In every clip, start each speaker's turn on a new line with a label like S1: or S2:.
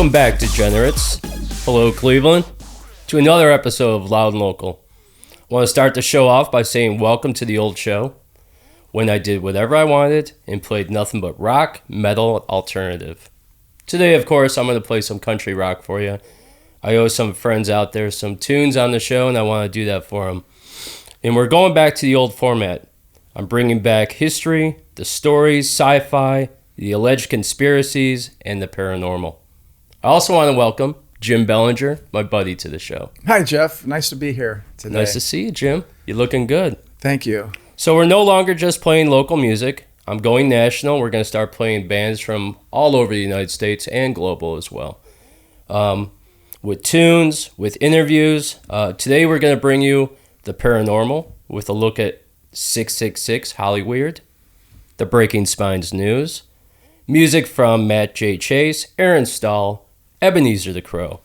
S1: Welcome back, degenerates. Hello, Cleveland, to another episode of Loud and Local. I want to start the show off by saying welcome to the old show, when I did whatever I wanted and played nothing but rock, metal, alternative. Today, of course, I'm going to play some country rock for you. I owe some friends out there some tunes on the show, and I want to do that for them. And we're going back to the old format. I'm bringing back history, the stories, sci-fi, the alleged conspiracies, and the paranormal. I also want to welcome Jim Bellinger, my buddy, to the show.
S2: Hi, Jeff. Nice to be here today.
S1: Nice to see you, Jim. You're looking good.
S2: Thank you.
S1: So we're no longer just playing local music. I'm going national. We're going to start playing bands from all over the United States and global as well. With tunes, with interviews. Today we're going to bring you the paranormal with a look at 666 Hollyweird, the Breaking Spines news, music from Matt J. Chase, Aaron Stahl, Ebenezer the Crow.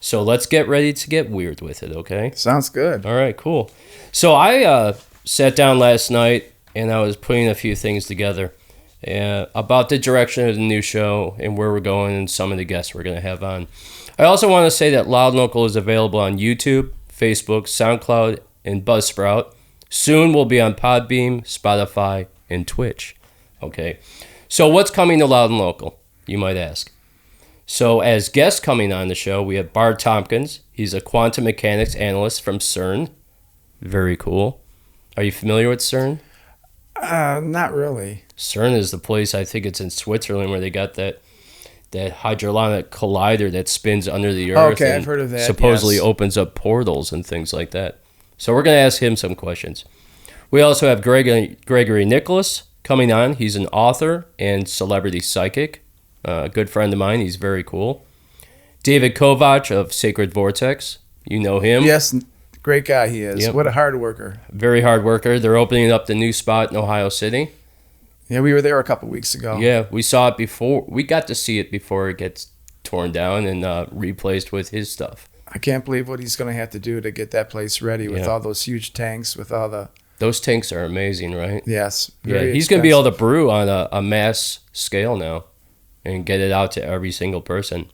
S1: So let's get ready to get weird with it, okay?
S2: Sounds good.
S1: All right, cool. So I sat down last night and I was putting a few things together about the direction of the new show and where we're going and some of the guests we're going to have on. I also want to say that Loud and Local is available on YouTube, Facebook, SoundCloud, and Buzzsprout. Soon we'll be on Podbeam, Spotify, and Twitch. Okay, so what's coming to Loud and Local, you might ask? So as guests coming on the show, we have Bart Tompkins. He's a quantum mechanics analyst from CERN. Very cool. Are you familiar with CERN?
S2: Not really.
S1: CERN is the place, I think it's in Switzerland, where they got that hydronic collider that spins under the earth.
S2: Okay, I've heard of that.
S1: Supposedly
S2: yes.
S1: opens up portals and things like that. So we're going to ask him some questions. We also have Gregory Nicholas coming on. He's an author and celebrity psychic. A good friend of mine. He's very cool. David Kovach of Sacred Vortex. You know him.
S2: Yes, great guy he is.
S1: Yep.
S2: What a hard worker.
S1: Very hard worker. They're opening up the new spot in Ohio City.
S2: Yeah, we were there a couple weeks ago.
S1: Yeah, we saw it before. We got to see it before it gets torn down and replaced with his stuff.
S2: I can't believe what he's going to have to do to get that place ready with all those huge tanks, with all the...
S1: Those tanks are amazing, right?
S2: Yes.
S1: Yeah, he's going to be able to brew on a mass scale now and get it out to every single person.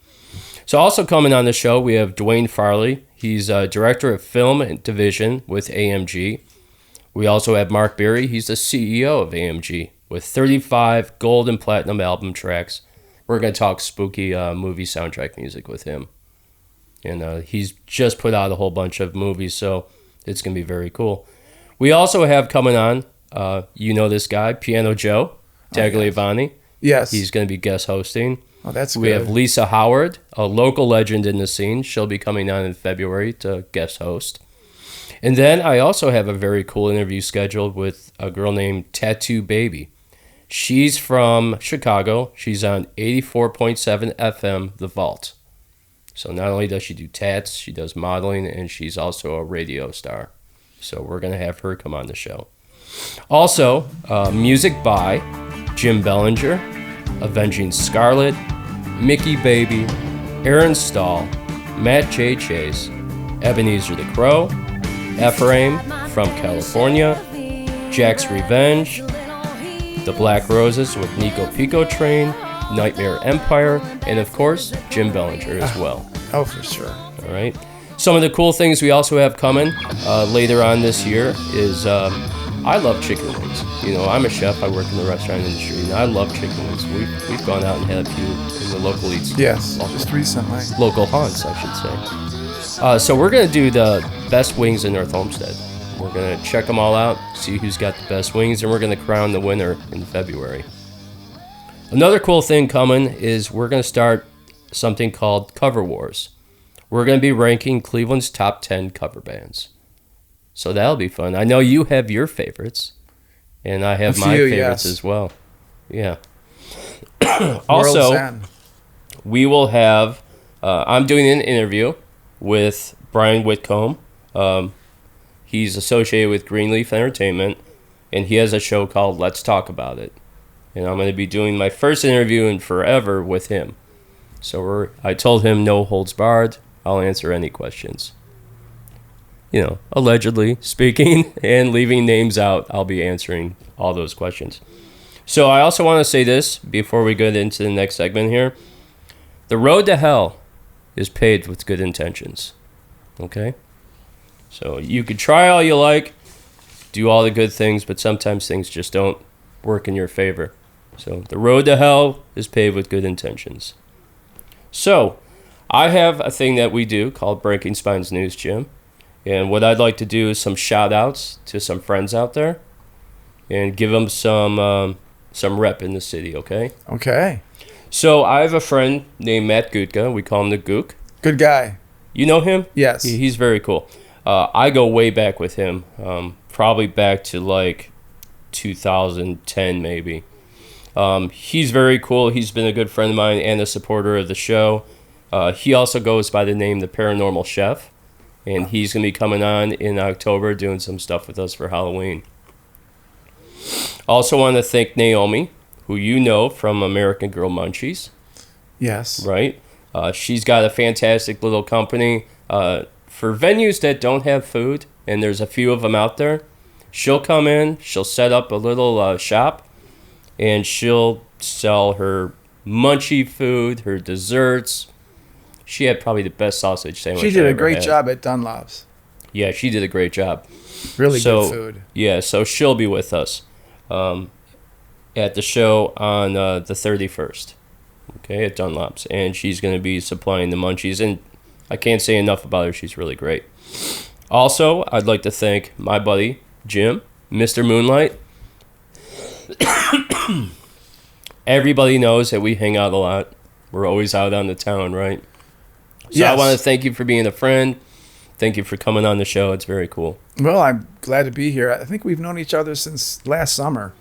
S1: So also coming on the show, we have Dwayne Farley. He's director of film division with AMG. We also have Mark Berry. He's the CEO of AMG with 35 gold and platinum album tracks. We're going to talk spooky movie soundtrack music with him. And he's just put out a whole bunch of movies, so it's going to be very cool. We also have coming on, you know this guy, Piano Joe Tagliavani.
S2: Yes.
S1: He's going to be guest hosting.
S2: Oh, that's good.
S1: We have Lisa Howard, a local legend in the scene. She'll be coming on in February to guest host. And then I also have a very cool interview scheduled with a girl named Tattoo Baby. She's from Chicago. She's on 84.7 FM, The Vault. So not only does she do tats, she does modeling, and she's also a radio star. So we're going to have her come on the show. Also, music by Jim Bellinger, Avenging Scarlet, Mickey Baby, Aaron Stahl, Matt J. Chase, Ebenezer the Crow, Ephraim from California, Jack's Revenge, The Black Roses with Nico Pico Train, Nightmare Empire, and of course, Jim Bellinger as well.
S2: Oh, for sure.
S1: All right. Some of the cool things we also have coming later on this year is I love chicken wings. You know, I'm a chef. I work in the restaurant industry, and I love chicken wings. We've gone out and had a few in the local eats.
S2: Yes, just recently.
S1: Local haunts, I should say. So we're going to do the best wings in North Homestead. We're going to check them all out, see who's got the best wings, and we're going to crown the winner in February. Another cool thing coming is we're going to start something called Cover Wars. We're going to be ranking Cleveland's top 10 cover bands. So that'll be fun. I know you have your favorites, and I have my favorites as well. Yeah. Also, we will have, I'm doing an interview with Brian Whitcomb. He's associated with Greenleaf Entertainment, and he has a show called Let's Talk About It. And I'm going to be doing my first interview in forever with him. So I told him no holds barred. I'll answer any questions. You know, allegedly speaking and leaving names out, I'll be answering all those questions. So I also want to say this before we get into the next segment here. The road to hell is paved with good intentions. Okay? So you could try all you like, do all the good things, but sometimes things just don't work in your favor. So the road to hell is paved with good intentions. So I have a thing that we do called Breaking Spines News, Jim. And what I'd like to do is some shout-outs to some friends out there and give them some rep in the city, okay?
S2: Okay.
S1: So I have a friend named Matt Gutka. We call him the Gook.
S2: Good guy.
S1: You know him?
S2: Yes.
S1: He's very cool. I go way back with him, probably back to like 2010 maybe. He's very cool. He's been a good friend of mine and a supporter of the show. He also goes by the name The Paranormal Chef, and he's going to be coming on in October doing some stuff with us for Halloween. Also want to thank Naomi, who you know from American Girl Munchies.
S2: Yes.
S1: Right? She's got a fantastic little company for venues that don't have food, and there's a few of them out there. She'll come in, she'll set up a little shop, and she'll sell her munchie food, her desserts. She had probably the best sausage sandwich
S2: She did
S1: I
S2: a
S1: ever
S2: great
S1: had.
S2: job at Dunlop's.
S1: Yeah, she did a great job.
S2: Really good food.
S1: Yeah, so she'll be with us at the show on the 31st, okay, at Dunlop's. And she's going to be supplying the munchies. And I can't say enough about her. She's really great. Also, I'd like to thank my buddy, Jim, Mr. Moonlight. Everybody knows that we hang out a lot. We're always out on the town, right? So
S2: Yes.
S1: I want to thank you for being a friend. Thank you for coming on the show. It's very cool.
S2: Well, I'm glad to be here. I think we've known each other since last summer,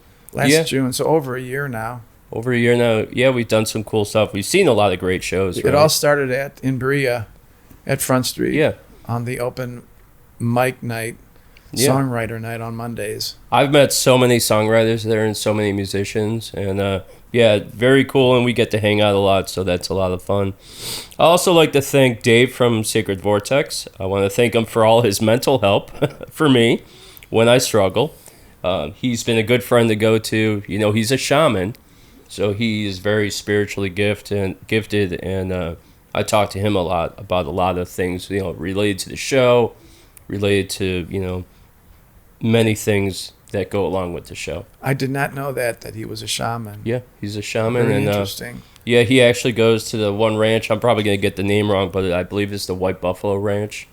S2: June, so over a year now.
S1: Over a year now. Yeah, we've done some cool stuff. We've seen a lot of great shows.
S2: It all started in Berea at Front Street.
S1: Yeah.
S2: On the open mic night, songwriter night on Mondays.
S1: I've met so many songwriters there and so many musicians. And yeah, very cool. And we get to hang out a lot, so that's a lot of fun. I also like to thank Dave from Sacred Vortex. I want to thank him for all his mental help for me when I struggle. He's been a good friend to go to. You know, he's a shaman, so he is very spiritually gifted, and I talk to him a lot about a lot of things, you know, related to the show, related to, you know, many things that go along with the show.
S2: I did not know that he was a shaman.
S1: Yeah, he's a shaman.
S2: Very
S1: and
S2: interesting.
S1: yeah, he actually goes to the one ranch. I'm probably going to get the name wrong, but I believe it's the White Buffalo Ranch.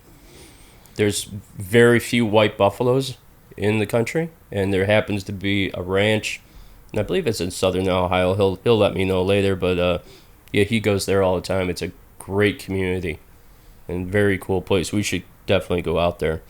S1: There's very few white buffaloes in the country, and there happens to be a ranch, and I believe it's in southern Ohio. He'll let me know later, but yeah, he goes there all the time. It's a great community and very cool place. We should definitely go out there.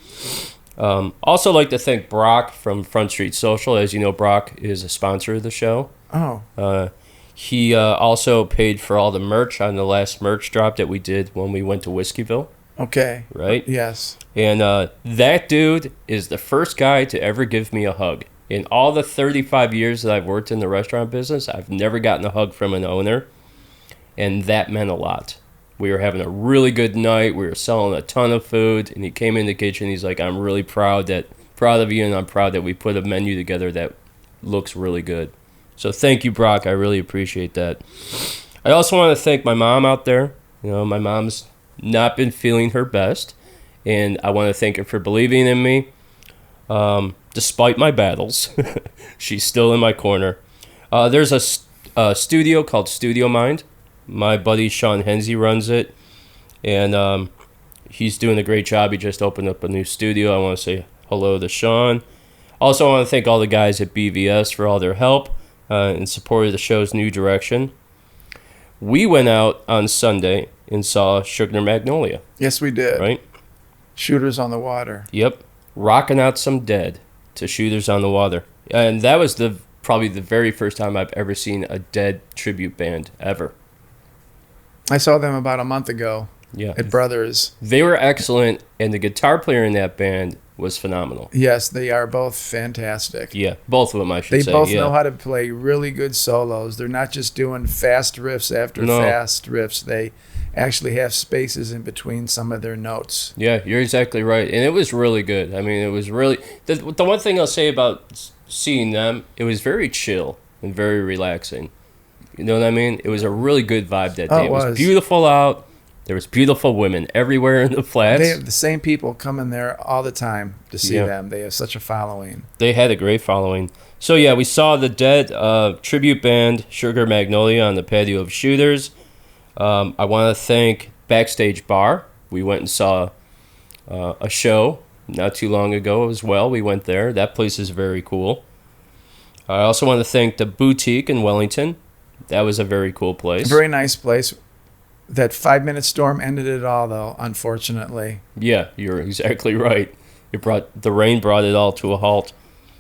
S1: Also like to thank Brock from Front Street Social. As you know, Brock is a sponsor of the show.
S2: Oh.
S1: He also paid for all the merch on the last merch drop that we did when we went to Whiskeyville.
S2: Okay.
S1: Right?
S2: Yes.
S1: And that dude is the first guy to ever give me a hug. In all the 35 years that I've worked in the restaurant business, I've never gotten a hug from an owner, and that meant a lot. We were having a really good night. We were selling a ton of food, and he came in the kitchen. He's like, "I'm really proud of you, and I'm proud that we put a menu together that looks really good." So thank you, Brock. I really appreciate that. I also want to thank my mom out there. You know, my mom's not been feeling her best, and I want to thank her for believing in me. Despite my battles, she's still in my corner. There's a studio called Studio Mind. My buddy Sean Hensey runs it, and he's doing a great job. He just opened up a new studio. I want to say hello to Sean. Also, I want to thank all the guys at BVS for all their help in support of the show's new direction. We went out on Sunday and saw Sugar Magnolia.
S2: Yes, we did.
S1: Right?
S2: Shooters on the Water.
S1: Yep. Rocking out some Dead to Shooters on the Water. And that was probably the very first time I've ever seen a Dead tribute band ever.
S2: I saw them about a month ago.
S1: Yeah.
S2: At Brothers.
S1: They were excellent, and the guitar player in that band was phenomenal.
S2: Yes, they are both fantastic.
S1: Yeah, both of them, I should say.
S2: They both know how to play really good solos. They're not just doing fast riffs after fast riffs. They actually have spaces in between some of their notes.
S1: Yeah, you're exactly right. And it was really good. I mean, it was really... The one thing I'll say about seeing them, it was very chill and very relaxing. You know what I mean? It was a really good vibe that day.
S2: It was.
S1: It was beautiful out. There was beautiful women everywhere in the flats.
S2: They have the same people coming there all the time to see them. They have such a following.
S1: They had a great following. So, yeah, we saw the Dead tribute band, Sugar Magnolia, on the patio of Shooters. I want to thank Backstage Bar. We went and saw a show not too long ago as well. We went there. That place is very cool. I also want to thank the Boutique in Wellington. That was a very cool place.
S2: Very nice place. That 5-minute storm ended it all, though, unfortunately.
S1: Yeah, you're exactly right. The rain brought it all to a halt.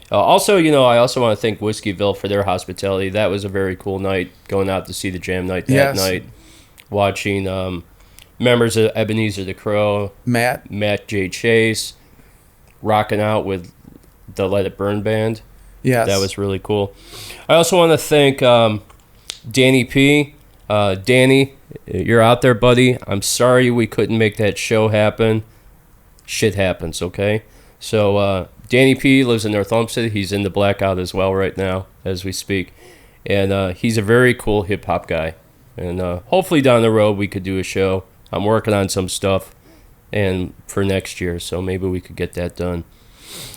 S1: Also, I also want to thank Whiskeyville for their hospitality. That was a very cool night, going out to see the Jam Night that night, watching members of Ebenezer the Crow, Matt J. Chase, rocking out with the Let It Burn band.
S2: Yes.
S1: That was really cool. I also want to thank Danny P. Danny, you're out there, buddy. I'm sorry we couldn't make that show happen. Shit happens, okay? So Danny P. lives in North Olmsted. He's in the blackout as well right now as we speak. And he's a very cool hip-hop guy. And hopefully down the road we could do a show. I'm working on some stuff and for next year, so maybe we could get that done.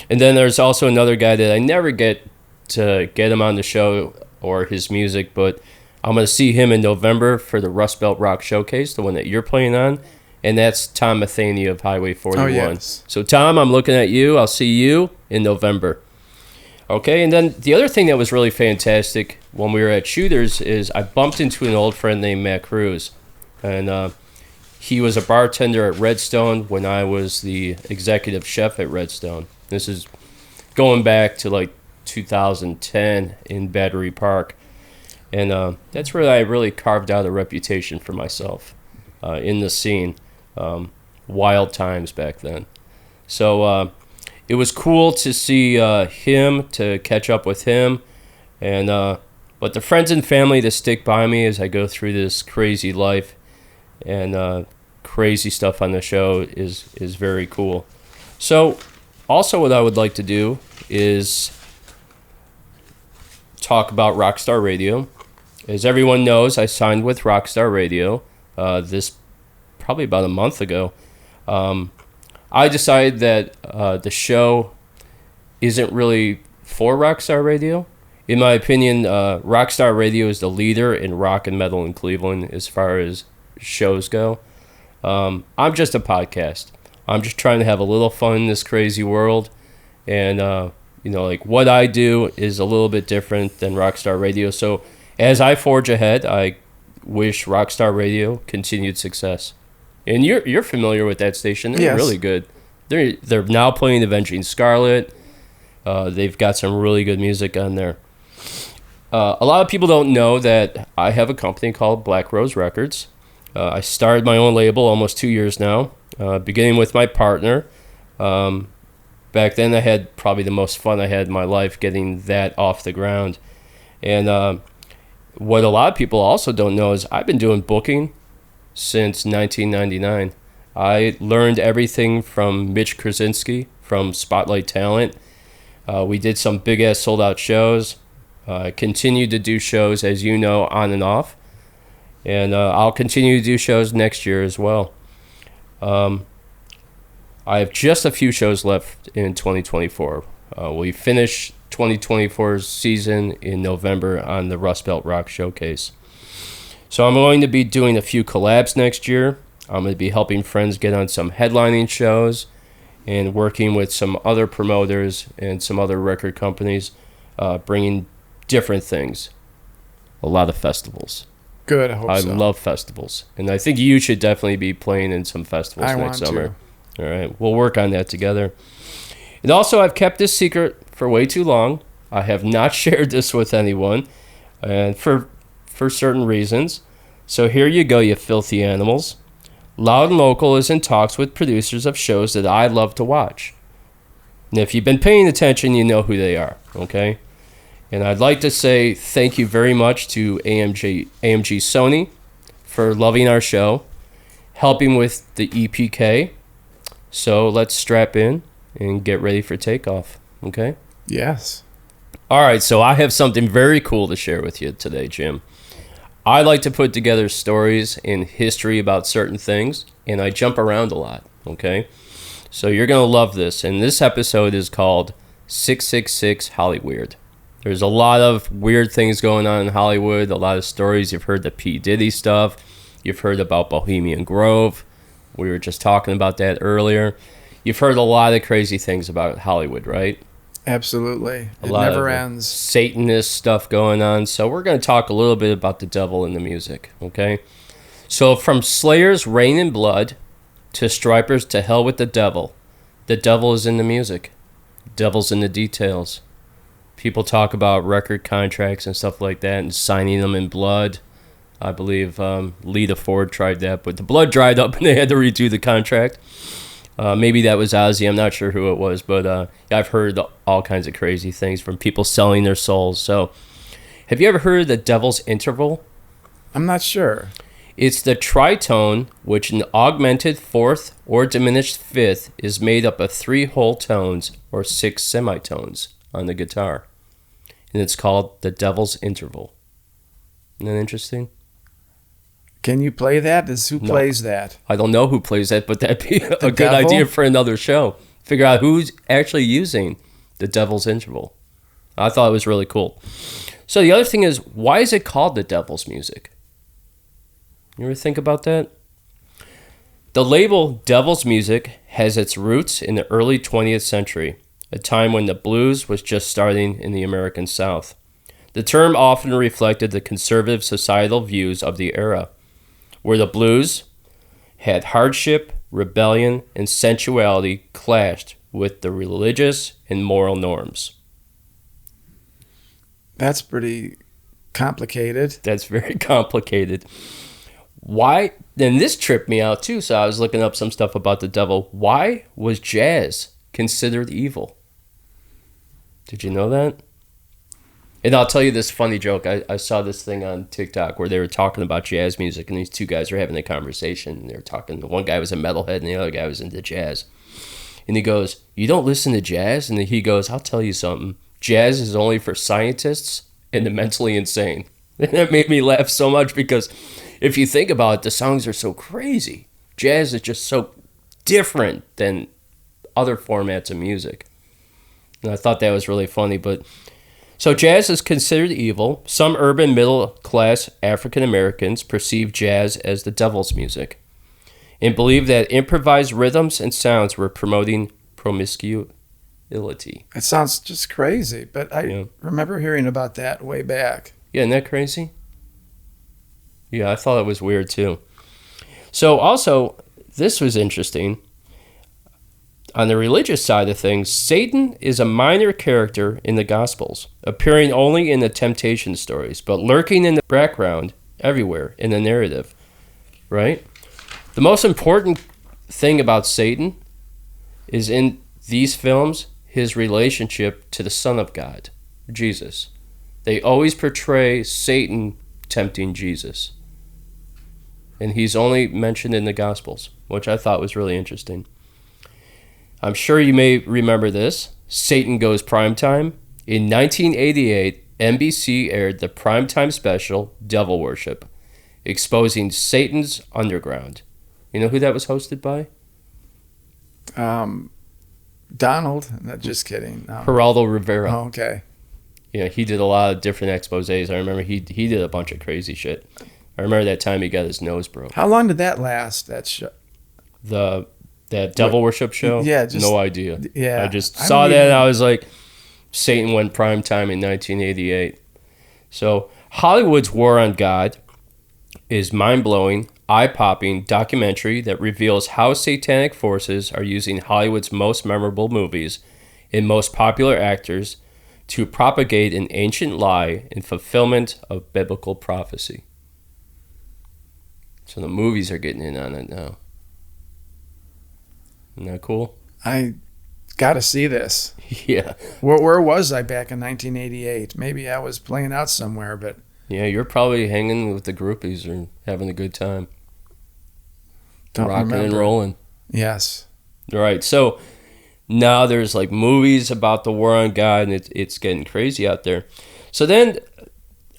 S1: And then there's also another guy that I never get to get him on the show or his music, but I'm going to see him in November for the Rust Belt Rock Showcase, the one that you're playing on, and that's Tom Matheny of Highway 41. Oh, yes. So, Tom, I'm looking at you. I'll see you in November. Okay, and then the other thing that was really fantastic when we were at Shooters is I bumped into an old friend named Matt Cruz, and he was a bartender at Redstone when I was the executive chef at Redstone. This is going back to like 2010 in Battery Park. And that's where I really carved out a reputation for myself in the scene. Wild times back then. So it was cool to see him, to catch up with him. And but the friends and family that stick by me as I go through this crazy life and crazy stuff on the show is very cool. So also what I would like to do is talk about Rockstar Radio. As everyone knows, I signed with Rockstar Radio this probably about a month ago. I decided that the show isn't really for Rockstar Radio. In my opinion, Rockstar Radio is the leader in rock and metal in Cleveland as far as shows go. I'm just a podcast. I'm just trying to have a little fun in this crazy world. And, like what I do is a little bit different than Rockstar Radio. So as I forge ahead, I wish Rockstar Radio continued success. And you're familiar with that station. They're really good. They're now playing Avenging Scarlet. They've got some really good music on there. A lot of people don't know that I have a company called Black Rose Records. I started my own label almost 2 years now, beginning with my partner. Back then I had probably the most fun I had in my life getting that off the ground. And what a lot of people also don't know is I've been doing booking since 1999. I learned everything from Mitch Krasinski from Spotlight Talent. We did some big-ass sold-out shows. Continued to do shows, as you know, on and off. And I'll continue to do shows next year as well. I have just a few shows left in 2024. We finish 2024's season in November on the Rust Belt Rock Showcase. So I'm going to be doing a few collabs next year. I'm going to be helping friends get on some headlining shows and working with some other promoters and some other record companies, bringing different things. A lot of festivals.
S2: Good, I hope so.
S1: I love festivals. And I think you should definitely be playing in some festivals next summer. All right, we'll work on that together. And also, I've kept this secret for way too long. I have not shared this with anyone, and for certain reasons. So here you go, you filthy animals. Loud and Local is in talks with producers of shows that I love to watch. And if you've been paying attention, you know who they are, okay? And I'd like to say thank you very much to AMG Sony for loving our show, helping with the EPK. So let's strap in and get ready for takeoff, okay?
S2: Yes.
S1: All right, so I have something very cool to share with you today, Jim. I like to put together stories and history about certain things, and I jump around a lot, okay? So you're going to love this. And this episode is called 666 Hollyweird. There's a lot of weird things going on in Hollywood, a lot of stories. You've heard the P. Diddy stuff. You've heard about Bohemian Grove. We were just talking about that earlier. You've heard a lot of crazy things about Hollywood, right?
S2: Absolutely.
S1: A
S2: It
S1: lot
S2: never
S1: of
S2: ends.
S1: Satanist stuff going on. So we're going to talk a little bit about the devil in the music, okay? So from Slayer's Rain and Blood to Stryper's To Hell with the Devil is in the music. Devil's in the details. People talk about record contracts and stuff like that and signing them in blood. I believe Lita Ford tried that, but the blood dried up and they had to redo the contract. Maybe that was Ozzy. I'm not sure who it was, but I've heard all kinds of crazy things from people selling their souls. So have you ever heard of the Devil's Interval?
S2: I'm not sure.
S1: It's the tritone, which an augmented fourth or diminished fifth is made up of 3 whole tones or 6 semitones on the guitar. And it's called the Devil's Interval. Isn't that interesting?
S2: Can you play that? Who
S1: No.
S2: plays that?
S1: I don't know who plays that, but that'd be a good
S2: devil?
S1: idea for another show. Figure out who's actually using the Devil's Interval. I thought it was really cool. So the other thing is, why is it called the Devil's Music? You ever think about that? The label Devil's Music has its roots in the early 20th century, a time when the blues was just starting in the American South. The term often reflected the conservative societal views of the era, where the blues had hardship, rebellion, and sensuality clashed with the religious and moral norms.
S2: That's pretty complicated.
S1: That's very complicated. Why? Then this tripped me out too, so I was looking up some stuff about the devil. Why was jazz considered evil? Did you know that? And I'll tell you this funny joke. I saw this thing on TikTok where they were talking about jazz music, and these two guys were having a conversation. And they were talking. One guy was a metalhead, and the other guy was into jazz. And he goes, "You don't listen to jazz?" And then he goes, "I'll tell you something. Jazz is only for scientists and the mentally insane." And that made me laugh so much because if you think about it, the songs are so crazy. Jazz is just so different than other formats of music. And I thought that was really funny. But so jazz is considered evil. Some urban middle-class African Americans perceive jazz as the devil's music and believe that improvised rhythms and sounds were promoting promiscuity.
S2: It sounds just crazy, but I remember hearing about that way back.
S1: Yeah, isn't that crazy? Yeah, I thought it was weird too. So also, this was interesting. On the religious side of things, Satan is a minor character in the Gospels, appearing only in the temptation stories, but lurking in the background everywhere in the narrative, right? The most important thing about Satan is in these films, his relationship to the Son of God, Jesus. They always portray Satan tempting Jesus. And he's only mentioned in the Gospels, which I thought was really interesting. I'm sure you may remember this. Satan Goes Primetime. In 1988, NBC aired the primetime special, Devil Worship, exposing Satan's underground. You know who that was hosted by?
S2: Donald. No, just kidding. No.
S1: Geraldo Rivera.
S2: Oh, okay.
S1: Yeah, he did a lot of different exposés. I remember he did a bunch of crazy shit. I remember that time he got his nose broke.
S2: How long did that last, that show?
S1: That Devil Worship show?
S2: Yeah, just,
S1: no idea.
S2: Yeah.
S1: I just saw that and I was like, Satan went primetime in 1988. So Hollywood's War on God is mind-blowing, eye-popping documentary that reveals how satanic forces are using Hollywood's most memorable movies and most popular actors to propagate an ancient lie in fulfillment of biblical prophecy. So the movies are getting in on it now. Isn't that cool?
S2: I got to see this.
S1: Yeah.
S2: Where was I back in 1988? Maybe I was playing out somewhere, but...
S1: Yeah, you're probably hanging with the groupies or having a good time.
S2: Don't
S1: Rocking
S2: remember.
S1: and rolling.
S2: Yes.
S1: All right, so now there's like movies about the war on God, and it's getting crazy out there. So then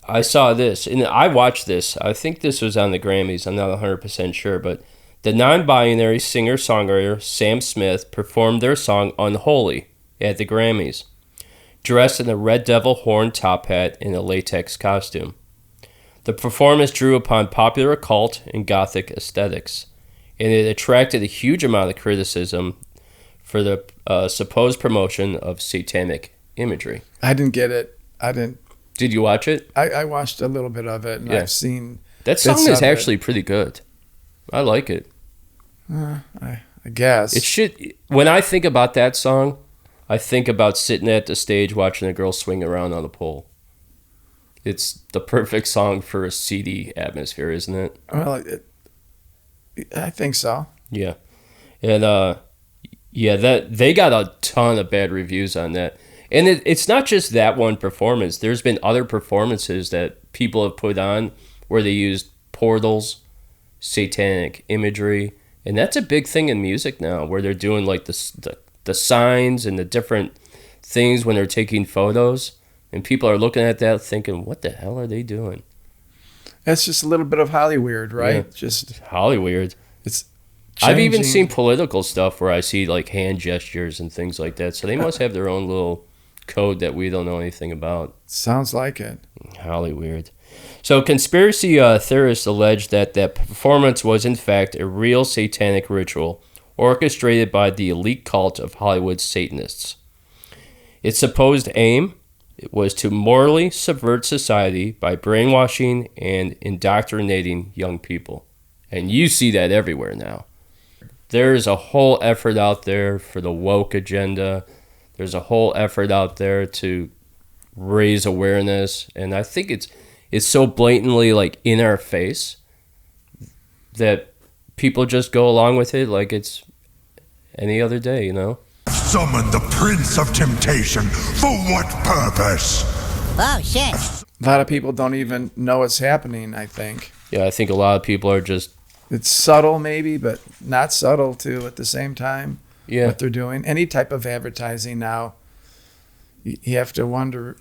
S1: I saw this, and I watched this. I think this was on the Grammys. I'm not 100% sure, but the non-binary singer-songwriter Sam Smith performed their song Unholy at the Grammys, dressed in a red devil horn top hat and a latex costume. The performance drew upon popular occult and gothic aesthetics, and it attracted a huge amount of criticism for the supposed promotion of satanic imagery.
S2: I didn't get it. I didn't.
S1: Did you watch it?
S2: I watched a little bit of it, and I've seen
S1: that song is actually pretty good. I like it.
S2: I guess
S1: it should. When I think about that song, I think about sitting at the stage watching a girl swing around on a pole. It's the perfect song for a seedy atmosphere, isn't it?
S2: Well, I think so.
S1: Yeah, and that they got a ton of bad reviews on that. And it's not just that one performance. There's been other performances that people have put on where they used portals, satanic imagery, and that's a big thing in music now, where they're doing like the signs and the different things when they're taking photos, and people are looking at that thinking, "What the hell are they doing?"
S2: That's just a little bit of Hollyweird, right?
S1: Yeah,
S2: just
S1: Hollyweird.
S2: It's
S1: I've even seen political stuff where I see like hand gestures and things like that. So they must have their own little code that we don't know anything about.
S2: Sounds like it.
S1: Hollyweird. So conspiracy theorists allege that performance was in fact a real satanic ritual orchestrated by the elite cult of Hollywood Satanists. Its supposed aim was to morally subvert society by brainwashing and indoctrinating young people. And you see that everywhere now. There's a whole effort out there for the woke agenda. There's a whole effort out there to raise awareness, and I think it's so blatantly like in our face that people just go along with it like it's any other day, you know?
S3: Summon the Prince of Temptation. For what purpose?
S4: Oh, shit.
S2: A lot of people don't even know what's happening, I think.
S1: Yeah, I think a lot of people are just...
S2: It's subtle maybe, but not subtle too at the same time.
S1: Yeah.
S2: What they're doing. Any type of advertising now, you have to wonder.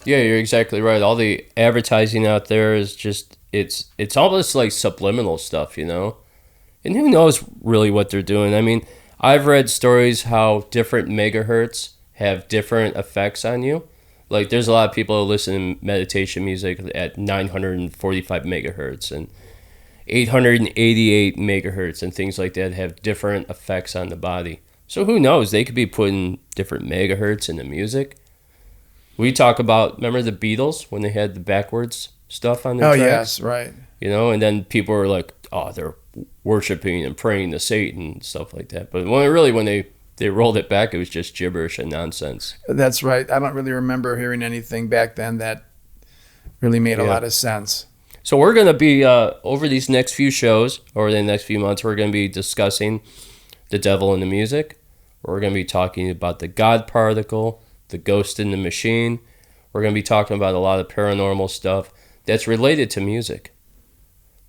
S1: Yeah, you're exactly right. All the advertising out there is just, it's almost like subliminal stuff, you know? And who knows really what they're doing. I mean, I've read stories how different megahertz have different effects on you. Like there's a lot of people who listen to meditation music at 945 megahertz and 888 megahertz and things like that have different effects on the body. So who knows? They could be putting different megahertz in the music. We talk about, remember the Beatles when they had the backwards stuff on their tracks?
S2: Yes, right.
S1: You know, and then people were like, oh, they're worshiping and praying to Satan and stuff like that. But when they rolled it back, it was just gibberish and nonsense.
S2: That's right. I don't really remember hearing anything back then that really made a lot of sense.
S1: So we're going to be, over these next few shows, over the next few months, we're going to be discussing the devil in the music. We're going to be talking about the God particle, the ghost in the machine. We're going to be talking about a lot of paranormal stuff that's related to music,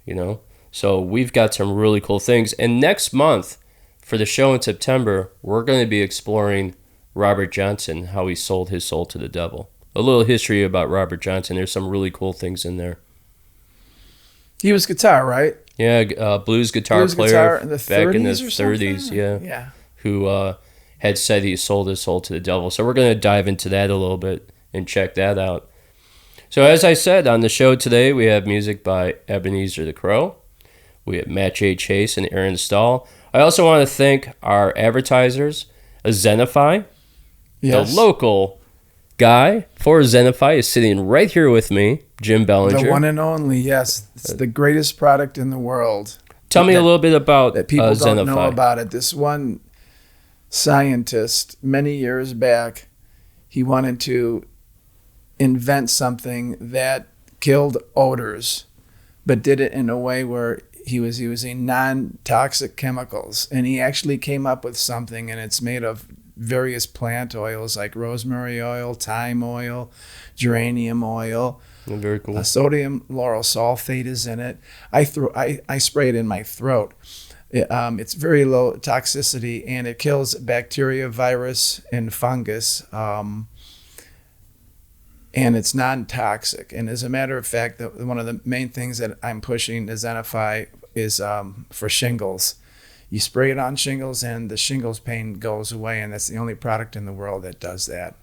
S1: you know? So we've got some really cool things. And next month, for the show in September, we're going to be exploring Robert Johnson, how he sold his soul to the devil. A little history about Robert Johnson. There's some really cool things in there.
S2: He was guitar, right?
S1: Yeah, blues guitar player
S2: in the
S1: back in the
S2: 30s.
S1: 30s, yeah. Who had said he sold his soul to the devil. So we're going to dive into that a little bit and check that out. So as I said, on the show today, we have music by Ebenezer the Crow. We have Matt J. Chase and Aaron Stahl. I also want to thank our advertisers, Zenify, the local guy for Zenify is sitting right here with me, Jim Bellinger.
S2: The one and only, yes. It's the greatest product in the world.
S1: Tell me a little bit about
S2: that people don't
S1: Zenify.
S2: know about it. This one scientist, many years back, he wanted to invent something that killed odors, but did it in a way where he was using non-toxic chemicals. And he actually came up with something, and it's made of various plant oils like rosemary oil, thyme oil, geranium oil.
S1: Very cool.
S2: Sodium lauryl sulfate is in it. I spray it in my throat. It's very low toxicity, and it kills bacteria, virus, and fungus. and it's non-toxic. And as a matter of fact, one of the main things that I'm pushing to Zenify is for shingles. You spray it on shingles and the shingles pain goes away, and that's the only product in the world that does that.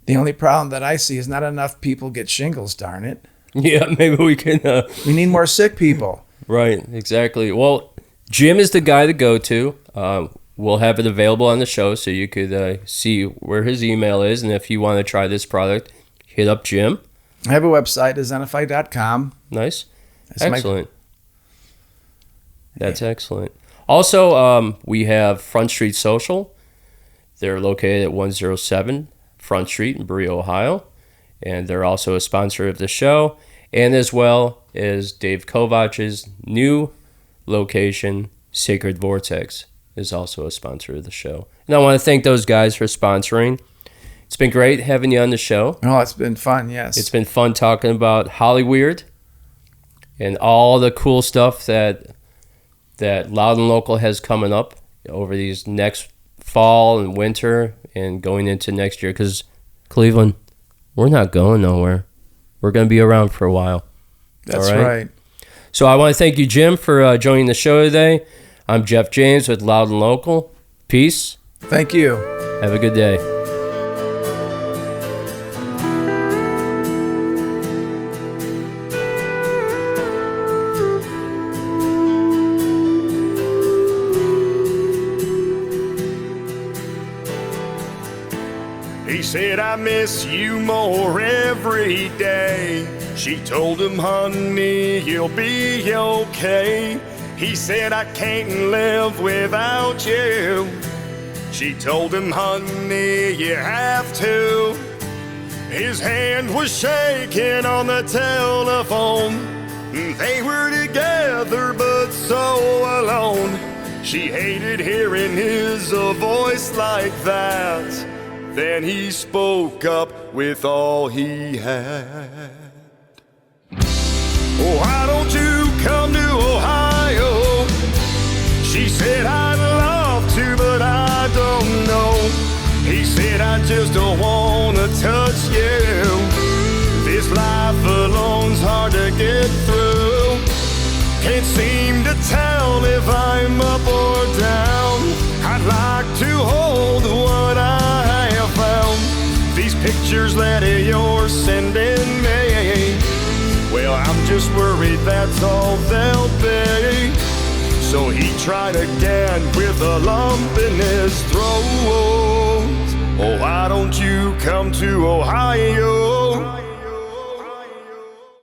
S2: The only problem that I see is not enough people get shingles, darn it.
S1: Yeah, maybe we can...
S2: We need more sick people.
S1: Right, exactly. Well, Jim is the guy to go to. We'll have it available on the show so you could see where his email is, and if you want to try this product, hit up Jim.
S2: I have a website, zenify.com.
S1: Nice.
S2: That's
S1: excellent. That's excellent. Also, we have Front Street Social. They're located at 107 Front Street in Berea, Ohio. And they're also a sponsor of the show. And as well as Dave Kovach's new location, Sacred Vortex, is also a sponsor of the show. And I want to thank those guys for sponsoring. It's been great having you on the show.
S2: Oh, it's been fun, yes.
S1: It's been fun talking about Hollyweird and all the cool stuff that Loud and Local has coming up over these next fall and winter and going into next year. Because Cleveland, we're not going nowhere. We're going to be around for a while.
S2: That's right.
S1: So I want to thank you, Jim, for joining the show today. I'm Jeff James with Loud and Local. Peace.
S2: Thank you.
S1: Have a good day.
S4: He said, I miss you more every day. She told him, honey, you'll be okay. He said, I can't live without you. She told him, honey, you have to. His hand was shaking on the telephone. They were together but so alone. She hated hearing his voice like that. Then he spoke up with all he had. Oh, why don't you come to Ohio? She said, I'd love to, but I don't know. He said, I just don't want to touch you. This life alone's hard to get through. Can't seem to tell if I'm up or down. I'd like to hold what I have found. These pictures that you're sending me, well, I'm just worried that's all they'll be. So he tried again with a lump in his throat. Oh, why don't you come to Ohio?